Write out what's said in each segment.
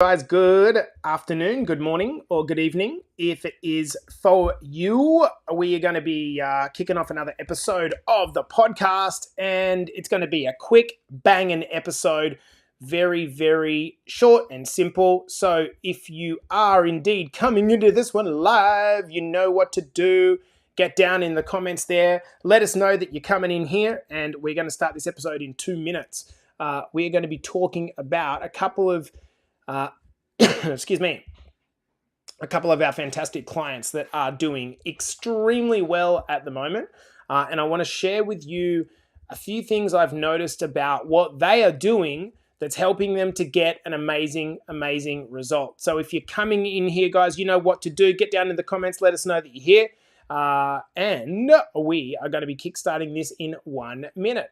Guys, good afternoon, good morning, or good evening. If it is for you, we are going to be kicking off another episode of the podcast, and it's going to be a quick banging episode, very, very short and simple. So if you are indeed coming into this one live, you know what to do. Get down in the comments there. Let us know that you're coming in here, and we're going to start this episode in 2 minutes. We are going to be talking about a couple of excuse me, a couple of our fantastic clients that are doing extremely well at the moment. And I want to share with you a few things I've noticed about what they are doing that's helping them to get an amazing, amazing result. So if you're coming in here, guys, you know what to do. Get down in the comments. Let us know that you're here. And we are going to be kickstarting this in 1 minute.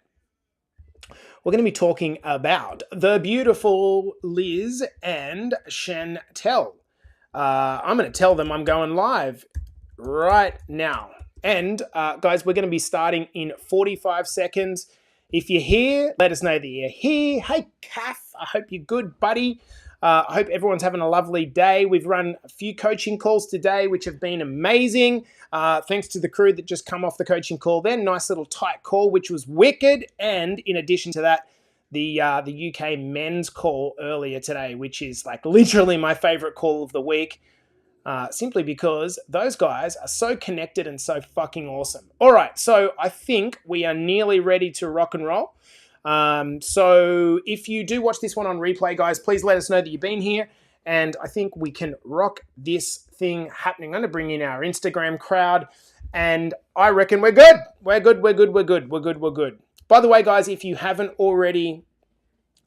We're going to be talking about the beautiful Liz and Chantelle. I'm going to tell them I'm going live right now. And guys, we're going to be starting in 45 seconds. If you're here, let us know that you're here. Hey, Kath, I hope you're good, buddy. I hope everyone's having a lovely day. We've run a few coaching calls today, which have been amazing. Thanks to the crew that just come off the coaching call then. Nice little tight call, which was wicked. And in addition to that, the UK men's call earlier today, which is like literally my favorite call of the week, simply because those guys are so connected and so fucking awesome. All right, so I think we are nearly ready to rock and roll. So if you do watch this one on replay, guys, please let us know that you've been here. And I think we can rock this thing happening. I'm going to bring in our Instagram crowd. And I reckon we're good. We're good. By the way, guys, if you haven't already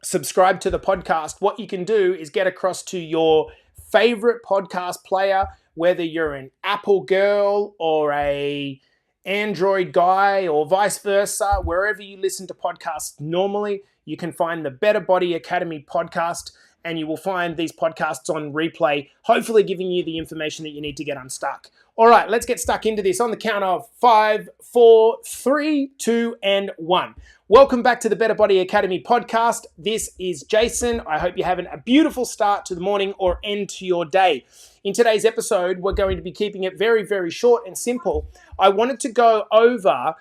subscribed to the podcast, what you can do is get across to your favorite podcast player, whether you're an Apple girl or a Android guy or vice versa. Wherever you listen to podcasts normally, you can find the Better Body Academy podcast, and you will find these podcasts on replay, hopefully giving you the information that you need to get unstuck. All right, let's get stuck into this on the count of 5, 4, 3, 2, and 1. Welcome back to the Better Body Academy podcast. This is Jason. I hope you're having a beautiful start to the morning or end to your day. In today's episode, we're going to be keeping it very, very short and simple. I wanted to go over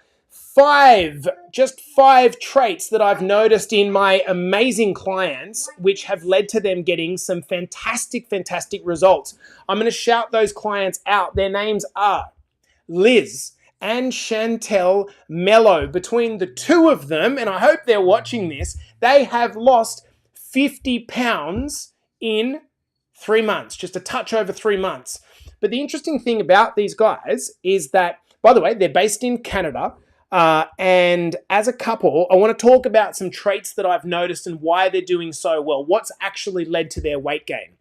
just five traits that I've noticed in my amazing clients, which have led to them getting some fantastic, fantastic results. I'm going to shout those clients out. Their names are Liz and Chantelle Mello. Between the two of them, and I hope they're watching this, they have lost 50 pounds in 3 months, just a touch over 3 months. But the interesting thing about these guys is that, by the way, they're based in Canada. And as a couple, I want to talk about some traits that I've noticed and why they're doing so well. What's actually led to their weight gain.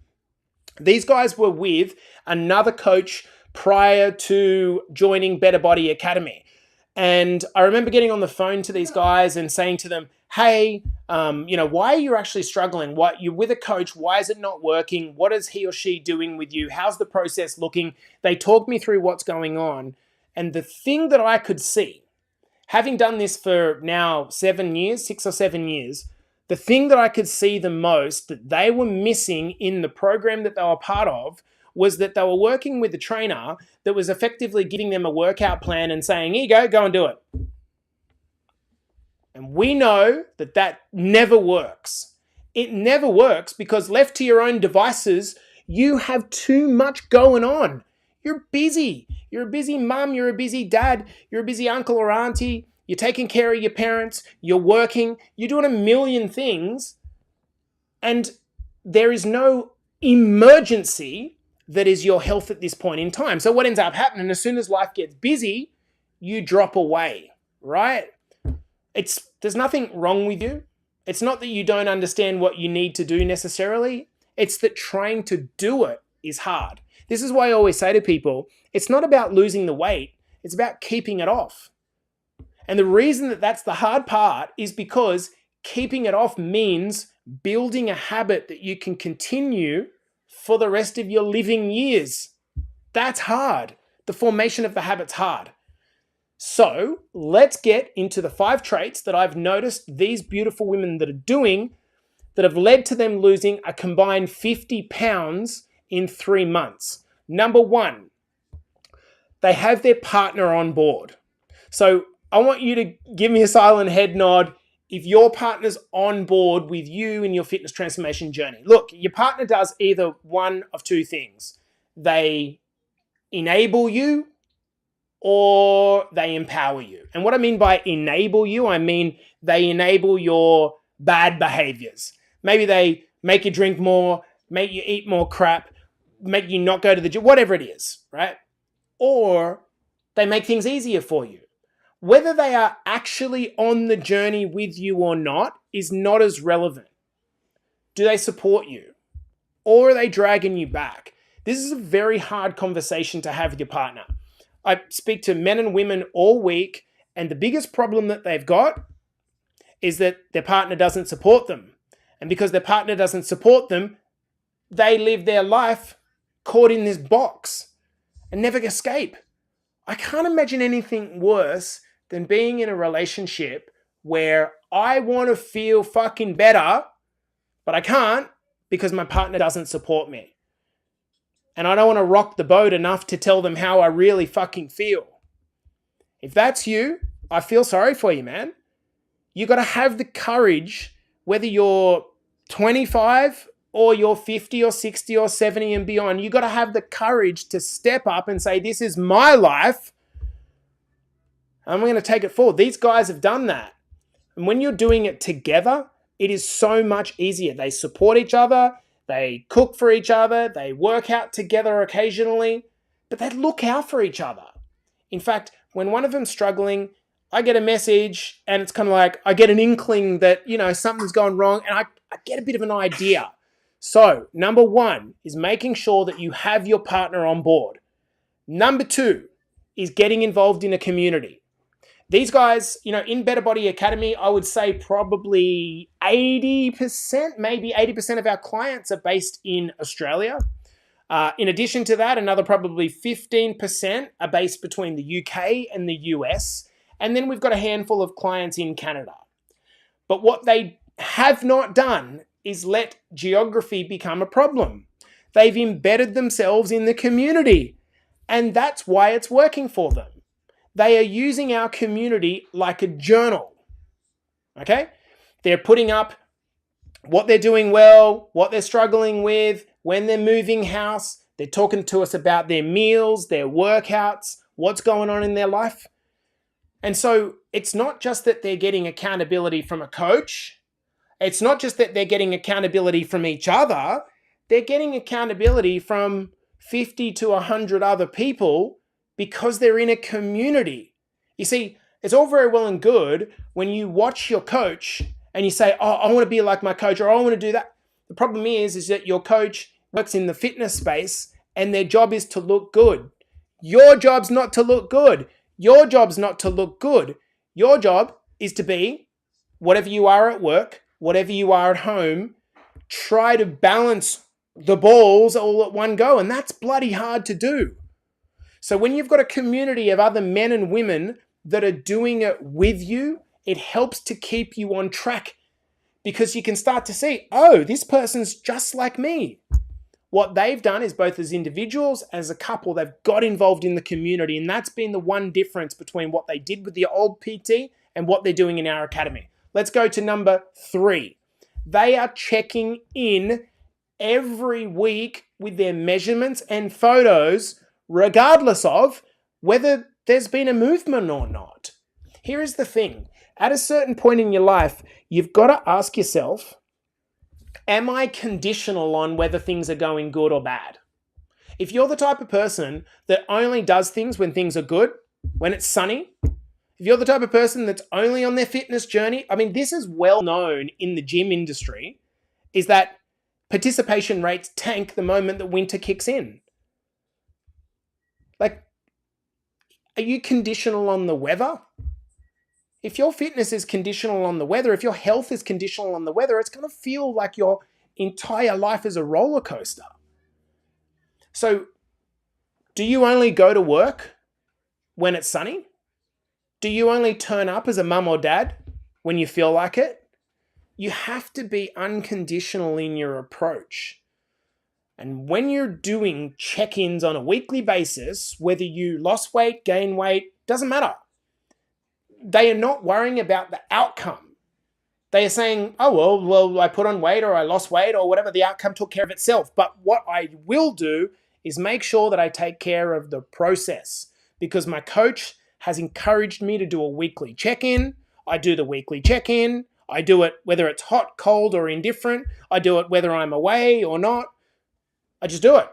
These guys were with another coach prior to joining Better Body Academy. And I remember getting on the phone to these guys and saying to them, hey, why are you actually struggling? What, you're with a coach, why is it not working? What is he or she doing with you? How's the process looking? They talked me through what's going on. And the thing that I could see, having done this for now 6 or 7 years, the thing that I could see the most that they were missing in the program that they were part of was that they were working with a trainer that was effectively giving them a workout plan and saying, here you go and do it. And we know that that never works. It never works because left to your own devices, you have too much going on. You're busy. You're a busy mum. You're a busy dad. You're a busy uncle or auntie. You're taking care of your parents. You're working. You're doing a million things. And there is no emergency that is your health at this point in time. So what ends up happening, as soon as life gets busy, you drop away, right? There's nothing wrong with you. It's not that you don't understand what you need to do necessarily. It's that trying to do it is hard. This is why I always say to people, it's not about losing the weight. It's about keeping it off. And the reason that that's the hard part is because keeping it off means building a habit that you can continue for the rest of your living years. That's hard. The formation of the habit's hard. So let's get into the 5 traits that I've noticed these beautiful women that are doing that have led to them losing a combined 50 pounds in 3 months. Number one, they have their partner on board. So I want you to give me a silent head nod if your partner's on board with you in your fitness transformation journey. Look, your partner does either one of two things. They enable you or they empower you. And what I mean by enable you, I mean they enable your bad behaviors. Maybe they make you drink more, make you eat more crap, make you not go to the gym, whatever it is, right? Or they make things easier for you. Whether they are actually on the journey with you or not is not as relevant. Do they support you? Or are they dragging you back? This is a very hard conversation to have with your partner. I speak to men and women all week, and the biggest problem that they've got is that their partner doesn't support them. And because their partner doesn't support them, they live their life caught in this box and never escape. I can't imagine anything worse than being in a relationship where I want to feel fucking better, but I can't because my partner doesn't support me. And I don't want to rock the boat enough to tell them how I really fucking feel. If that's you, I feel sorry for you, man. You got to have the courage, whether you're 25 or you're 50 or 60 or 70 and beyond, you got to have the courage to step up and say, this is my life. I'm going to take it forward. These guys have done that. And when you're doing it together, it is so much easier. They support each other. They cook for each other. They work out together occasionally, but they look out for each other. In fact, when one of them's struggling, I get a message and it's kind of like, I get an inkling that, something's gone wrong, and I get a bit of an idea. So number one is making sure that you have your partner on board. Number two is getting involved in a community. These guys, in Better Body Academy, I would say probably 80%, maybe 80% of our clients are based in Australia. In addition to that, another probably 15% are based between the UK and the US. And then we've got a handful of clients in Canada. But what they have not done is let geography become a problem. They've embedded themselves in the community, and that's why it's working for them. They are using our community like a journal, okay? They're putting up what they're doing well, what they're struggling with, when they're moving house. They're talking to us about their meals, their workouts, what's going on in their life. And so it's not just that they're getting accountability from a coach. It's not just that they're getting accountability from each other. They're getting accountability from 50 to 100 other people because they're in a community. You see, it's all very well and good when you watch your coach and you say, oh, I want to be like my coach, or I want to do that. The problem is that your coach works in the fitness space and their job is to look good. Your job's not to look good. Your job's not to look good. Your job is to be whatever you are at work, whatever you are at home. Try to balance the balls all at one go, and that's bloody hard to do. So when you've got a community of other men and women that are doing it with you, it helps to keep you on track because you can start to see, oh, this person's just like me. What they've done is both as individuals, as a couple, they've got involved in the community, and that's been the one difference between what they did with the old PT and what they're doing in our academy. Let's go to number 3. They are checking in every week with their measurements and photos, regardless of whether there's been a movement or not. Here is the thing. At a certain point in your life, you've got to ask yourself, am I conditional on whether things are going good or bad? If you're the type of person that only does things when things are good, when it's sunny, if you're the type of person that's only on their fitness journey, this is well known in the gym industry, is that participation rates tank the moment that winter kicks in. Are you conditional on the weather? If your fitness is conditional on the weather, if your health is conditional on the weather, it's going to feel like your entire life is a roller coaster. So, do you only go to work when it's sunny? Do you only turn up as a mum or dad when you feel like it? You have to be unconditional in your approach. And when you're doing check-ins on a weekly basis, whether you lost weight, gain weight, doesn't matter. They are not worrying about the outcome. They are saying, oh, well, I put on weight or I lost weight or whatever, the outcome took care of itself. But what I will do is make sure that I take care of the process, because my coach has encouraged me to do a weekly check-in. I do the weekly check-in. I do it whether it's hot, cold, or indifferent. I do it whether I'm away or not. I just do it.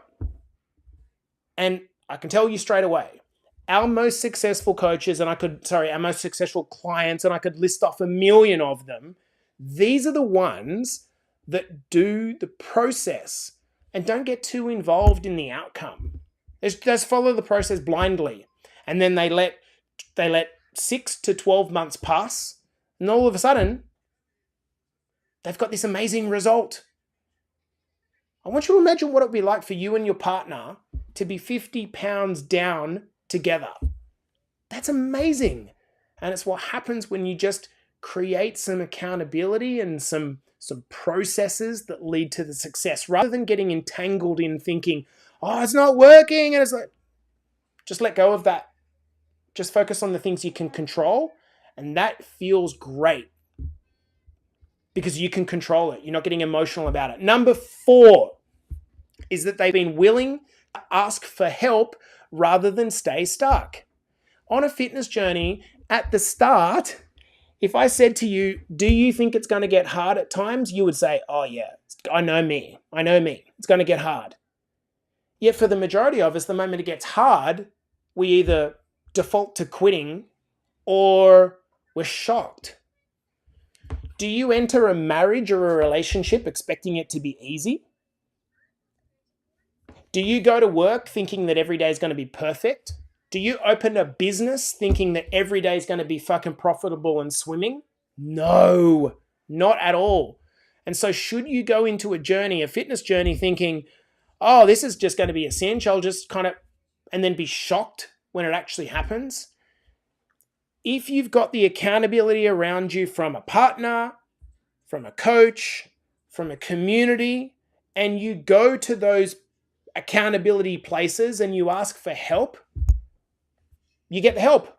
And I can tell you straight away, our most successful coaches, our most successful clients, and I could list off a million of them, these are the ones that do the process and don't get too involved in the outcome. They just follow the process blindly. And then they let 6 to 12 months pass, and all of a sudden, they've got this amazing result. I want you to imagine what it would be like for you and your partner to be 50 pounds down together. That's amazing. And it's what happens when you just create some accountability and some processes that lead to the success, rather than getting entangled in thinking, oh, it's not working. And it's like, just let go of that. Just focus on the things you can control. And that feels great because you can control it. You're not getting emotional about it. Number 4 is that they've been willing to ask for help rather than stay stuck. On a fitness journey, at the start, if I said to you, do you think it's going to get hard at times? You would say, oh yeah, I know me. It's going to get hard. Yet for the majority of us, the moment it gets hard, we either default to quitting or we're shocked. Do you enter a marriage or a relationship expecting it to be easy? Do you go to work thinking that every day is going to be perfect? Do you open a business thinking that every day is going to be fucking profitable and swimming? No, not at all. And so should you go into a fitness journey thinking, oh, this is just going to be a cinch, I'll just and then be shocked when it actually happens? If you've got the accountability around you from a partner, from a coach, from a community, and you go to those accountability places and you ask for help, you get the help.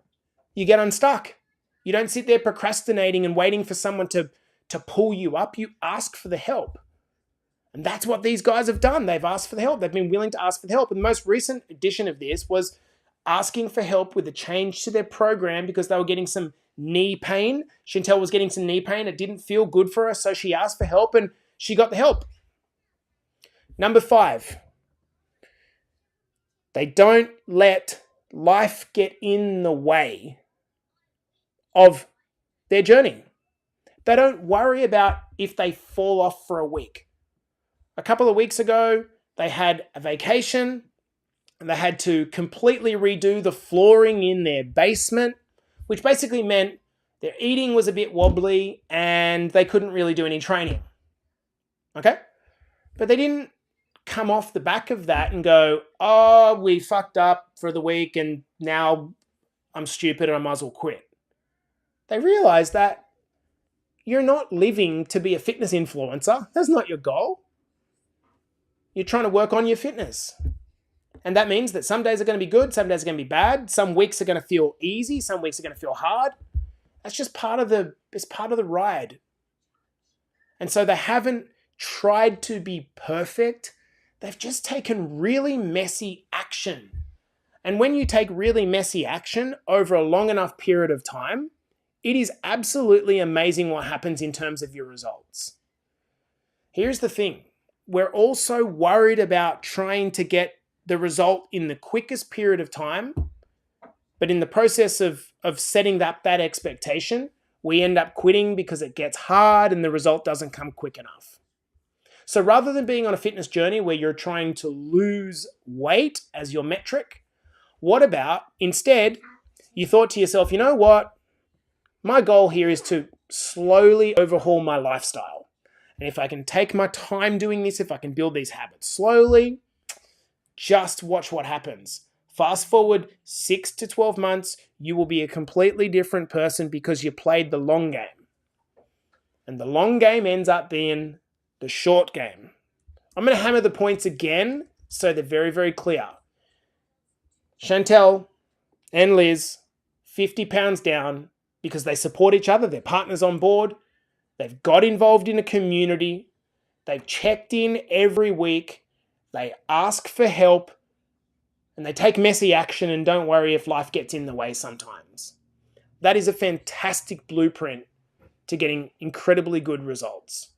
You get unstuck. You don't sit there procrastinating and waiting for someone to pull you up. You ask for the help. And that's what these guys have done. They've asked for the help. They've been willing to ask for the help. And the most recent edition of this was asking for help with a change to their program because they were getting some knee pain. Chantelle was getting some knee pain. It didn't feel good for her, so she asked for help and she got the help. Number 5, they don't let life get in the way of their journey. They don't worry about if they fall off for a week. A couple of weeks ago, they had a vacation and they had to completely redo the flooring in their basement, which basically meant their eating was a bit wobbly and they couldn't really do any training. Okay? But they didn't come off the back of that and go, oh, we fucked up for the week and now I'm stupid and I might as well quit. They realized that you're not living to be a fitness influencer. That's not your goal. You're trying to work on your fitness. And that means that some days are going to be good, some days are going to be bad, some weeks are going to feel easy, some weeks are going to feel hard. That's just part of the ride. And so they haven't tried to be perfect. They've just taken really messy action. And when you take really messy action over a long enough period of time, it is absolutely amazing what happens in terms of your results. Here's the thing. We're also worried about trying to get the result in the quickest period of time, but in the process of setting up that expectation, we end up quitting because it gets hard and the result doesn't come quick enough. So rather than being on a fitness journey where you're trying to lose weight as your metric, what about instead you thought to yourself, you know what? My goal here is to slowly overhaul my lifestyle. And if I can take my time doing this, if I can build these habits slowly, just watch what happens. Fast forward 6 to 12 months, you will be a completely different person because you played the long game. And the long game ends up being the short game. I'm going to hammer the points again so they're very, very clear. Chantelle and Liz, 50 pounds down because they support each other. Their partners on board. They've got involved in a community. They've checked in every week. They ask for help. And they take messy action and don't worry if life gets in the way sometimes. That is a fantastic blueprint to getting incredibly good results.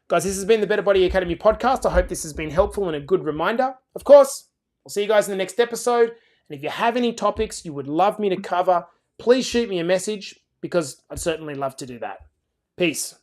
Guys, this has been the Better Body Academy podcast. I hope this has been helpful and a good reminder. Of course, I'll see you guys in the next episode. And if you have any topics you would love me to cover, please shoot me a message because I'd certainly love to do that. Peace.